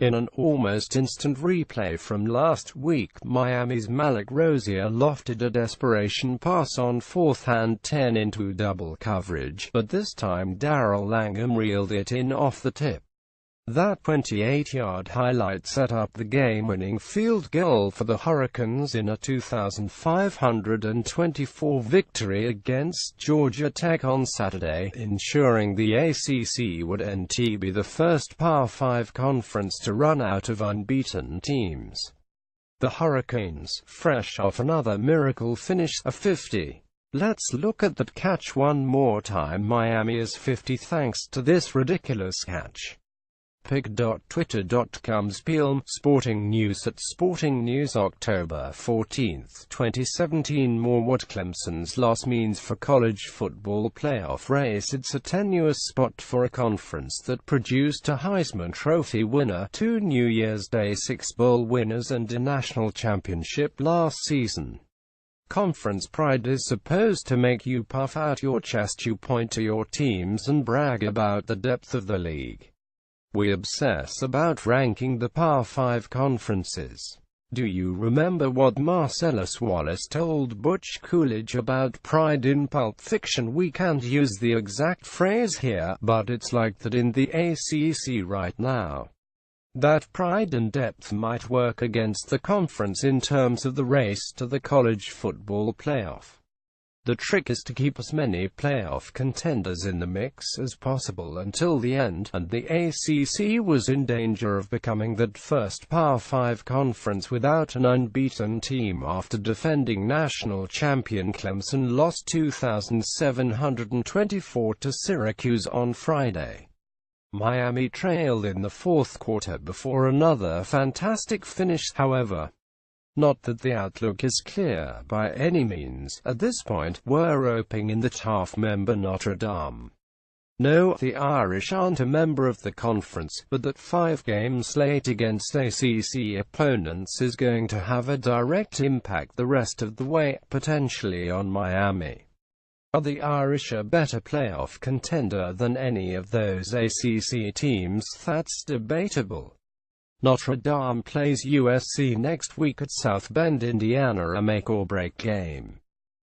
In an almost instant replay from last week, Miami's Malik Rosier lofted a desperation pass on fourth and 10 into double coverage, but this time Darrell Langham reeled it in off the tip. That 28-yard highlight set up the game-winning field goal for the Hurricanes in a 2,524 victory against Georgia Tech on Saturday, ensuring the ACC would be the first Power 5 conference to run out of unbeaten teams. The Hurricanes, fresh off another miracle finish, are 50. Let's look at that catch one more time. Miami is 50 thanks to this ridiculous catch. Pic.twitter.com Spiel Sporting News at Sporting News October 14, 2017. More what Clemson's loss means for college football playoff race. It's a tenuous spot for a conference that produced a Heisman Trophy winner, 2 New Year's Day 6 Bowl winners and a national championship last season. Conference pride is supposed to make you puff out your chest. You point to your teams and brag about the depth of the league. We obsess about ranking the Power 5 conferences. Do you remember what Marcellus Wallace told Butch Coolidge about pride in Pulp Fiction? We can't use the exact phrase here, but it's like that in the ACC right now. That pride and depth might work against the conference in terms of the race to the college football playoff. The trick is to keep as many playoff contenders in the mix as possible until the end, and the ACC was in danger of becoming that first Power 5 conference without an unbeaten team after defending national champion Clemson lost 2,724 to Syracuse on Friday. Miami trailed in the fourth quarter before another fantastic finish, however. Not that the outlook is clear by any means. At this point, we're roping in that half-member Notre Dame. No, the Irish aren't a member of the conference, but that 5-game slate against ACC opponents is going to have a direct impact the rest of the way, potentially on Miami. Are the Irish a better playoff contender than any of those ACC teams? That's debatable. Notre Dame plays USC next week at South Bend, Indiana, a make-or-break game.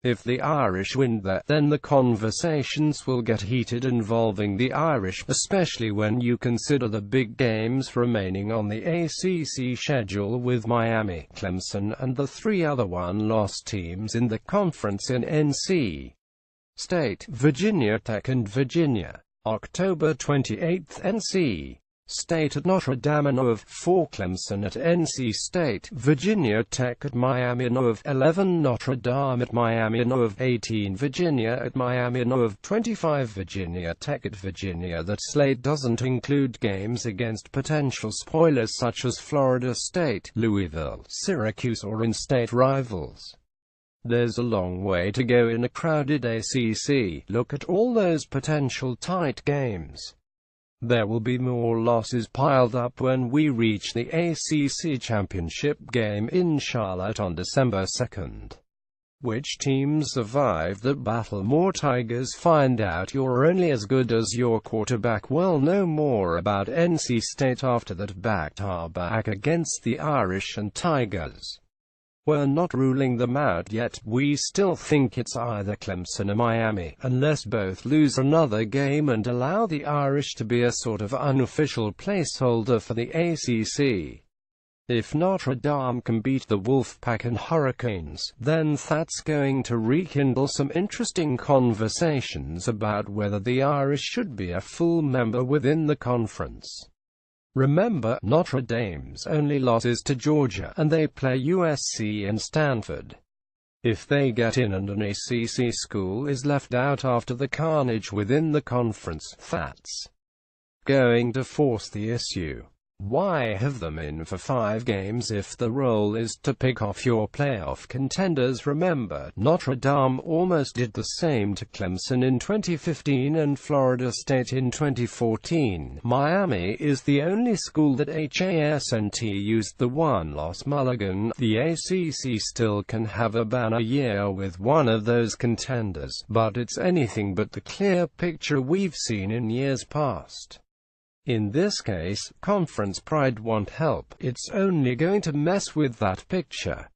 If the Irish win that, then the conversations will get heated involving the Irish, especially when you consider the big games remaining on the ACC schedule with Miami, Clemson, and the 3 other one-loss teams in the conference in NC State, Virginia Tech and Virginia. October 28, NC State at Notre Dame of 4, Clemson at NC State, Virginia Tech at Miami of 11, Notre Dame at Miami of 18, Virginia at Miami of 25, Virginia Tech at Virginia. That slate doesn't include games against potential spoilers such as Florida State, Louisville, Syracuse or in-state rivals. There's a long way to go in a crowded ACC. Look at all those potential tight games. There will be more losses piled up when we reach the ACC championship game in Charlotte on December 2nd. Which teams survive that battle? More Tigers. Find out. You're only as good as your quarterback. We'll know more about NC State after that back-to-back against the Irish and Tigers. We're not ruling them out yet. We still think it's either Clemson or Miami, unless both lose another game and allow the Irish to be a sort of unofficial placeholder for the ACC. If Notre Dame can beat the Wolfpack and Hurricanes, then that's going to rekindle some interesting conversations about whether the Irish should be a full member within the conference. Remember, Notre Dame's only loss is to Georgia, and they play USC and Stanford. If they get in and an ACC school is left out after the carnage within the conference, that's going to force the issue. Why have them in for 5 games if the role is to pick off your playoff contenders? Remember, Notre Dame almost did the same to Clemson in 2015 and Florida State in 2014. Miami is the only school that hasn't used the one-loss mulligan. The ACC still can have a banner year with one of those contenders, but it's anything but the clear picture we've seen in years past. In this case, conference pride won't help, it's only going to mess with that picture.